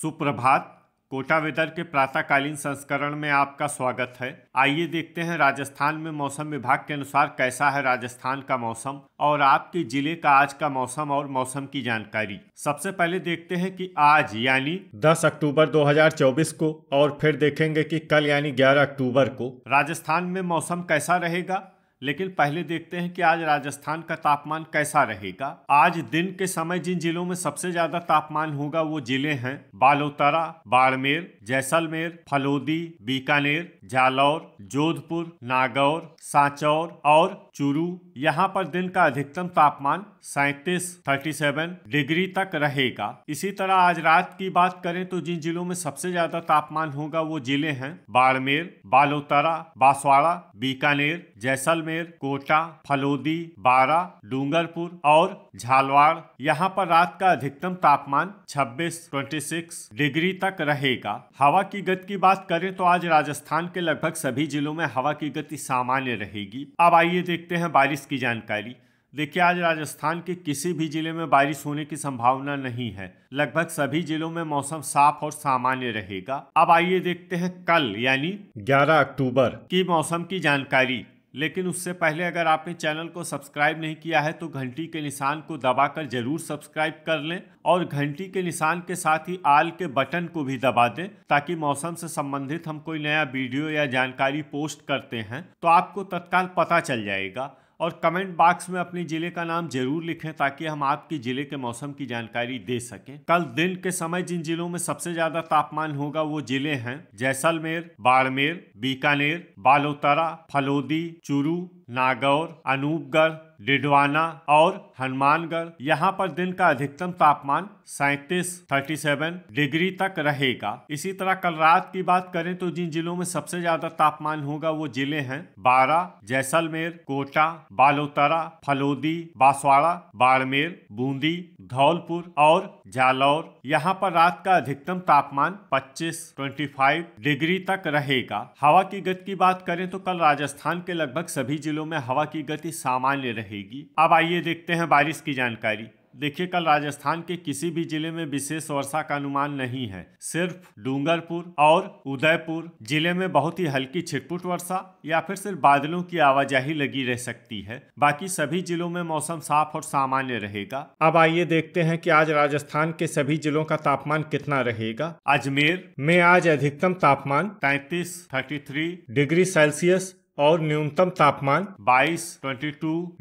सुप्रभात। कोटा वेदर के प्रातःकालीन संस्करण में आपका स्वागत है। आइए देखते हैं राजस्थान में मौसम विभाग के अनुसार कैसा है राजस्थान का मौसम और आपके जिले का आज का मौसम और मौसम की जानकारी। सबसे पहले देखते हैं कि आज यानी 10 अक्टूबर 2024 को और फिर देखेंगे कि कल यानी 11 अक्टूबर को राजस्थान में मौसम कैसा रहेगा। लेकिन पहले देखते हैं कि आज राजस्थान का तापमान कैसा रहेगा। आज दिन के समय जिन जिलों में सबसे ज्यादा तापमान होगा वो जिले हैं बालोतरा, बाड़मेर, जैसलमेर, फलोदी, बीकानेर, जालौर, जोधपुर, नागौर, सांचौर और चूरू। यहाँ पर दिन का अधिकतम तापमान 37 डिग्री तक रहेगा। इसी तरह आज रात की बात करें तो जिन जिलों में सबसे ज्यादा तापमान होगा वो जिले हैं बाड़मेर, बालोतरा, बांसवाड़ा, बीकानेर, जैसलमेर, कोटा, फलोदी, बारा, डूंगरपुर और झालवाड़। यहाँ पर रात का अधिकतम तापमान 26 डिग्री तक रहेगा। हवा की गति की बात करें तो आज राजस्थान के लगभग सभी जिलों में हवा की गति सामान्य रहेगी। अब आइए देखते हैं बारिश की जानकारी। देखिए, आज राजस्थान के किसी भी जिले में बारिश होने की संभावना नहीं है। लगभग सभी जिलों में मौसम साफ और सामान्य रहेगा। अब आइए देखते हैं कल यानी 11 अक्टूबर की मौसम की जानकारी। लेकिन उससे पहले अगर आपने चैनल को सब्सक्राइब नहीं किया है तो घंटी के निशान को दबाकर जरूर सब्सक्राइब कर लें और घंटी के निशान के साथ ही आल के बटन को भी दबा दें ताकि मौसम से संबंधित हम कोई नया वीडियो या जानकारी पोस्ट करते हैं तो आपको तत्काल पता चल जाएगा। और कमेंट बॉक्स में अपने जिले का नाम जरूर लिखें ताकि हम आपके जिले के मौसम की जानकारी दे सकें। कल दिन के समय जिन जिलों में सबसे ज्यादा तापमान होगा वो जिले हैं जैसलमेर, बाड़मेर, बीकानेर, बालोतरा, फलोदी, चूरू, नागौर, अनूपगढ़, डिडवाना और हनुमानगढ़। यहाँ पर दिन का अधिकतम तापमान 37 डिग्री तक रहेगा। इसी तरह कल रात की बात करें तो जिन जिलों में सबसे ज्यादा तापमान होगा वो जिले हैं बारा, जैसलमेर, कोटा, बालोतरा, फलोदी, बांसवाड़ा, बाड़मेर, बूंदी, धौलपुर और जालौर। यहाँ पर रात का अधिकतम तापमान 25 डिग्री तक रहेगा। हवा की गति की बात करें तो कल राजस्थान के लगभग सभी जिलों में हवा की गति सामान्य रहेगी। अब आइए देखते हैं बारिश की जानकारी। देखिए, कल राजस्थान के किसी भी जिले में विशेष वर्षा का अनुमान नहीं है। सिर्फ डूंगरपुर और उदयपुर जिले में बहुत ही हल्की छिटपुट वर्षा या फिर सिर्फ बादलों की आवाजाही लगी रह सकती है। बाकी सभी जिलों में मौसम साफ और सामान्य रहेगा। अब आइए देखते हैं कि आज राजस्थान के सभी जिलों का तापमान कितना रहेगा। अजमेर में आज अधिकतम तापमान 33 डिग्री सेल्सियस और न्यूनतम तापमान 22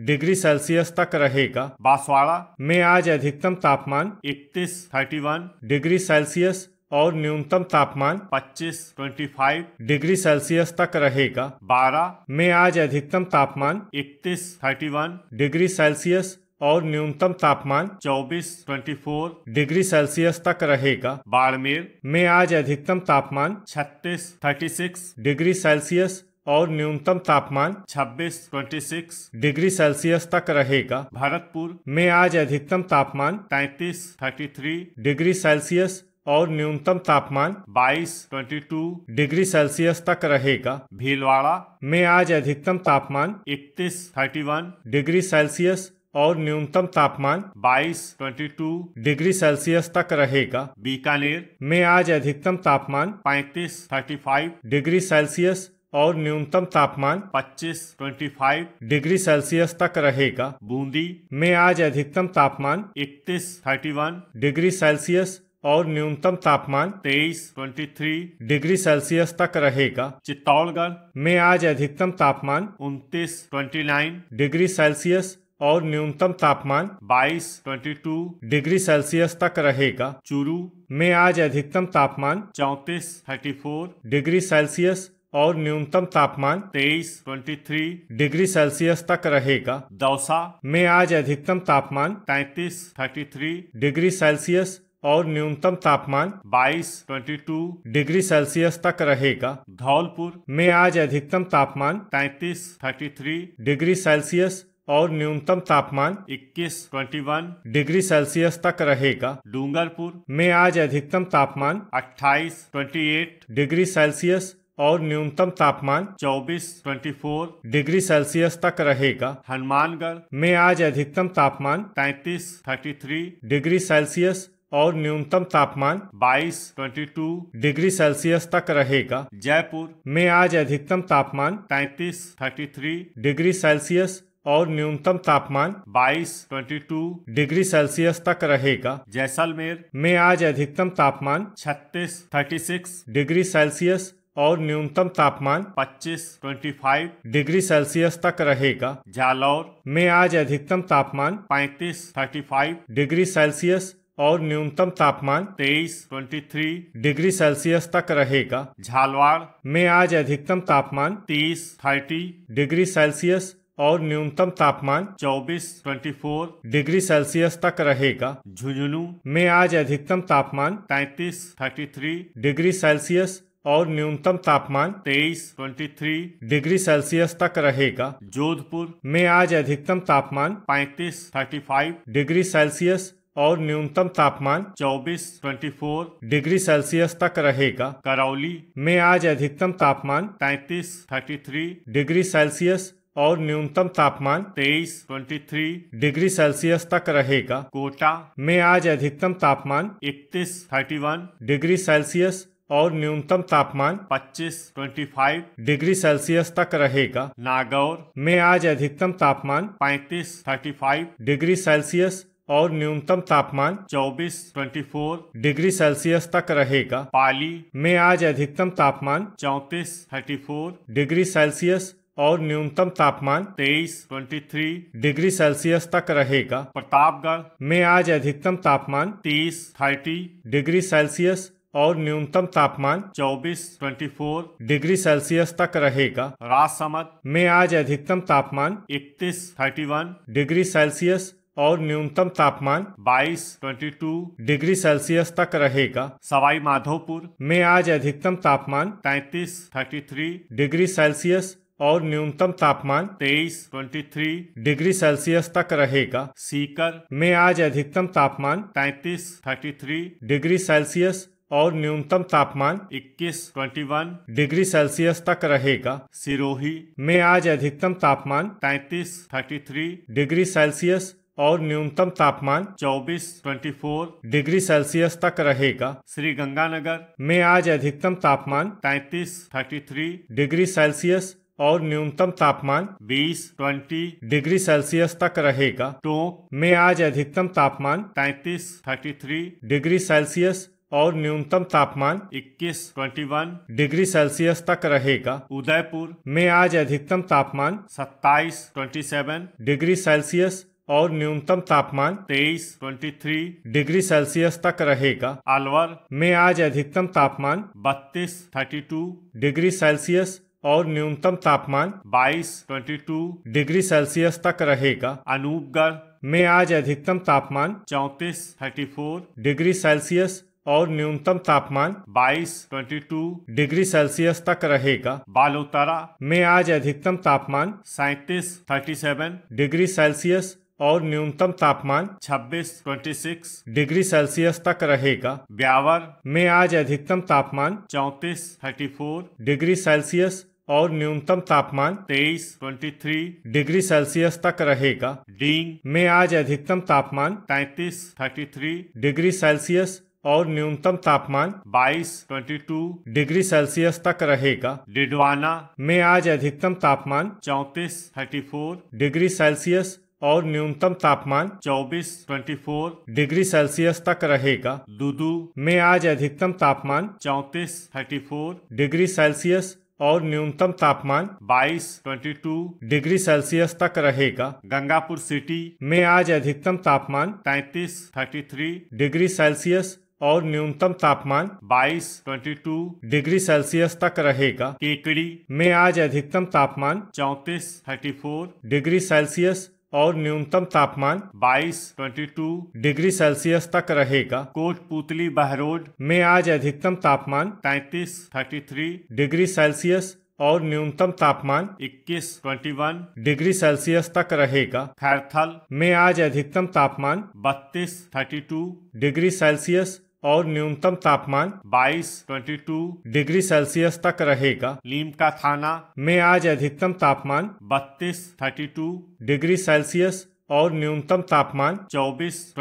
डिग्री सेल्सियस तक रहेगा। बांसवाड़ा में आज अधिकतम तापमान 31 डिग्री सेल्सियस और न्यूनतम तापमान 25 डिग्री सेल्सियस तक रहेगा। बारा में आज अधिकतम तापमान 31 डिग्री सेल्सियस और न्यूनतम तापमान 24 डिग्री सेल्सियस तक रहेगा। बाड़मेर में आज अधिकतम तापमान 36 डिग्री सेल्सियस और न्यूनतम तापमान 26 डिग्री सेल्सियस तक रहेगा। भरतपुर में आज अधिकतम तापमान 33 डिग्री सेल्सियस और न्यूनतम तापमान 22 डिग्री सेल्सियस तक रहेगा। भीलवाड़ा में आज अधिकतम तापमान 31 डिग्री सेल्सियस और न्यूनतम तापमान 22 डिग्री सेल्सियस तक रहेगा। बीकानेर में आज अधिकतम तापमान 35 डिग्री सेल्सियस और न्यूनतम तापमान 25 डिग्री सेल्सियस तक रहेगा। बूंदी में आज अधिकतम तापमान 31 डिग्री सेल्सियस और न्यूनतम तापमान 23 डिग्री सेल्सियस तक रहेगा। चित्तौड़गढ़ में आज अधिकतम तापमान 29 डिग्री सेल्सियस और न्यूनतम तापमान 22 डिग्री सेल्सियस तक रहेगा। चूरू में आज अधिकतम तापमान 34 डिग्री सेल्सियस और न्यूनतम तापमान 23 डिग्री सेल्सियस तक रहेगा। दौसा में आज अधिकतम तापमान 33 डिग्री सेल्सियस और न्यूनतम तापमान 22 डिग्री सेल्सियस तक रहेगा। धौलपुर में आज अधिकतम तापमान 33 डिग्री सेल्सियस और न्यूनतम तापमान 21 डिग्री सेल्सियस तक रहेगा। डूंगरपुर में आज अधिकतम तापमान 28 डिग्री सेल्सियस और न्यूनतम तापमान 24 डिग्री सेल्सियस तक रहेगा। हनुमानगढ़ में आज अधिकतम तापमान 33 डिग्री सेल्सियस और न्यूनतम तापमान 22-22 डिग्री सेल्सियस तक रहेगा। जयपुर में आज अधिकतम तापमान 33-33 डिग्री सेल्सियस और न्यूनतम तापमान 22-22 डिग्री सेल्सियस तक रहेगा। जैसलमेर में आज अधिकतम तापमान 36-36 डिग्री सेल्सियस और न्यूनतम तापमान 25-25 डिग्री सेल्सियस तक रहेगा। जालौर में आज अधिकतम तापमान 35-35 डिग्री सेल्सियस और न्यूनतम तापमान 23-23 डिग्री सेल्सियस तक रहेगा। झालवाड़ में आज अधिकतम तापमान 30-30 डिग्री सेल्सियस और न्यूनतम तापमान 24-24 डिग्री सेल्सियस तक रहेगा। झुंझुनू में आज अधिकतम तापमान 33-33 डिग्री सेल्सियस और न्यूनतम तापमान 23-23 डिग्री सेल्सियस तक रहेगा। जोधपुर में आज अधिकतम तापमान 35-35 डिग्री सेल्सियस और न्यूनतम तापमान 24-24 डिग्री सेल्सियस तक रहेगा। करौली में आज अधिकतम तापमान 33-33 डिग्री सेल्सियस और न्यूनतम तापमान 23-23 डिग्री सेल्सियस तक रहेगा। कोटा में आज अधिकतम तापमान 31-31 डिग्री सेल्सियस और न्यूनतम तापमान 25-25 डिग्री सेल्सियस तक रहेगा। नागौर में आज अधिकतम तापमान 35-35 डिग्री सेल्सियस और न्यूनतम तापमान 24-24 डिग्री सेल्सियस तक रहेगा। पाली में आज अधिकतम तापमान 34-34 डिग्री सेल्सियस और न्यूनतम तापमान 23-23 डिग्री सेल्सियस तक रहेगा। प्रतापगढ़ में आज अधिकतम तापमान 30-30 डिग्री सेल्सियस और न्यूनतम तापमान 24-24 डिग्री सेल्सियस तक रहेगा। राजसमंद में आज अधिकतम तापमान 31-31 डिग्री सेल्सियस और न्यूनतम तापमान 22-22 डिग्री सेल्सियस तक रहेगा। सवाई माधोपुर में आज अधिकतम तापमान 33-33 डिग्री सेल्सियस और न्यूनतम तापमान 23-23 डिग्री सेल्सियस तक रहेगा। सीकर में आज अधिकतम तापमान 33-33 डिग्री सेल्सियस और न्यूनतम तापमान 21-21 डिग्री सेल्सियस तक रहेगा। सिरोही में आज अधिकतम तापमान 33-33 डिग्री सेल्सियस और न्यूनतम तापमान 24-24 डिग्री सेल्सियस तक रहेगा। श्रीगंगानगर में आज अधिकतम तापमान 33-33 डिग्री सेल्सियस और न्यूनतम तापमान 20-20 डिग्री सेल्सियस तक रहेगा। टोंक में आज अधिकतम तापमान 33-33 डिग्री सेल्सियस और न्यूनतम तापमान 21-21 डिग्री सेल्सियस तक रहेगा। उदयपुर में आज अधिकतम तापमान 27-27 डिग्री सेल्सियस और न्यूनतम तापमान 23-23 डिग्री सेल्सियस तक रहेगा। अलवर में आज अधिकतम तापमान 32-32 डिग्री सेल्सियस और न्यूनतम तापमान 22-22 डिग्री सेल्सियस तक रहेगा। अनूपगढ़ में आज अधिकतम तापमान 34-34 डिग्री सेल्सियस और न्यूनतम तापमान 22-22 डिग्री सेल्सियस तक रहेगा। बालोतरा में आज अधिकतम तापमान 37-37 डिग्री सेल्सियस और न्यूनतम तापमान 26-26 डिग्री सेल्सियस तक रहेगा। ब्यावर में आज अधिकतम तापमान 34-34 डिग्री सेल्सियस और न्यूनतम तापमान 23-23 डिग्री सेल्सियस तक रहेगा। डींग में आज अधिकतम तापमान 33-33 डिग्री सेल्सियस और न्यूनतम तापमान 22-22 डिग्री सेल्सियस तक रहेगा। डिडवाना में आज अधिकतम तापमान 34-34 डिग्री सेल्सियस और न्यूनतम तापमान 24-24 डिग्री सेल्सियस तक रहेगा। दूदू में आज अधिकतम तापमान 34-34 डिग्री सेल्सियस और न्यूनतम तापमान 22-22 डिग्री सेल्सियस तक रहेगा। गंगापुर सिटी में आज अधिकतम तापमान 33-33 डिग्री सेल्सियस और न्यूनतम तापमान 22-22 डिग्री सेल्सियस तक रहेगा। केकड़ी में आज अधिकतम तापमान 34-34 डिग्री सेल्सियस और न्यूनतम तापमान 22-22 डिग्री सेल्सियस तक रहेगा। कोटपुतली बहरोड में आज अधिकतम तापमान 33-33 डिग्री सेल्सियस और न्यूनतम तापमान 21-21 डिग्री सेल्सियस तक रहेगा। खैरथल में आज अधिकतम तापमान 32-32 डिग्री सेल्सियस और न्यूनतम तापमान 22-22 डिग्री सेल्सियस तक रहेगा। लीमका थाना में आज अधिकतम तापमान 32-32 डिग्री सेल्सियस और न्यूनतम तापमान 24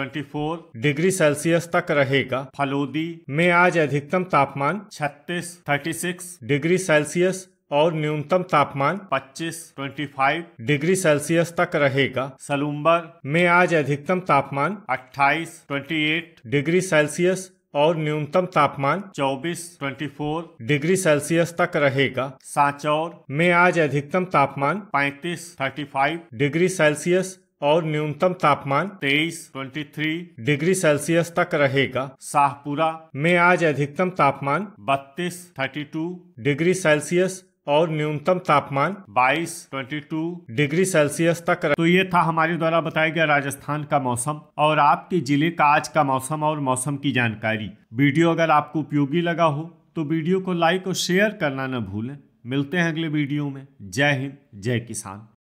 डिग्री सेल्सियस तक रहेगा। फलोदी में आज अधिकतम तापमान 36 डिग्री सेल्सियस और न्यूनतम तापमान 25 डिग्री सेल्सियस तक रहेगा। सलूम्बर में आज अधिकतम तापमान 28 डिग्री सेल्सियस और न्यूनतम तापमान 24 डिग्री सेल्सियस तक रहेगा। सांचौर में आज अधिकतम तापमान 35 डिग्री सेल्सियस और न्यूनतम तापमान 23 डिग्री सेल्सियस तक रहेगा। शाहपुरा में आज अधिकतम तापमान 32 डिग्री सेल्सियस और न्यूनतम तापमान 22 डिग्री सेल्सियस तक तो ये था हमारे द्वारा बताया गया राजस्थान का मौसम और आपके जिले का आज का मौसम और मौसम की जानकारी। वीडियो अगर आपको उपयोगी लगा हो तो वीडियो को लाइक और शेयर करना न भूलें। मिलते हैं अगले वीडियो में। जय हिंद, जय किसान।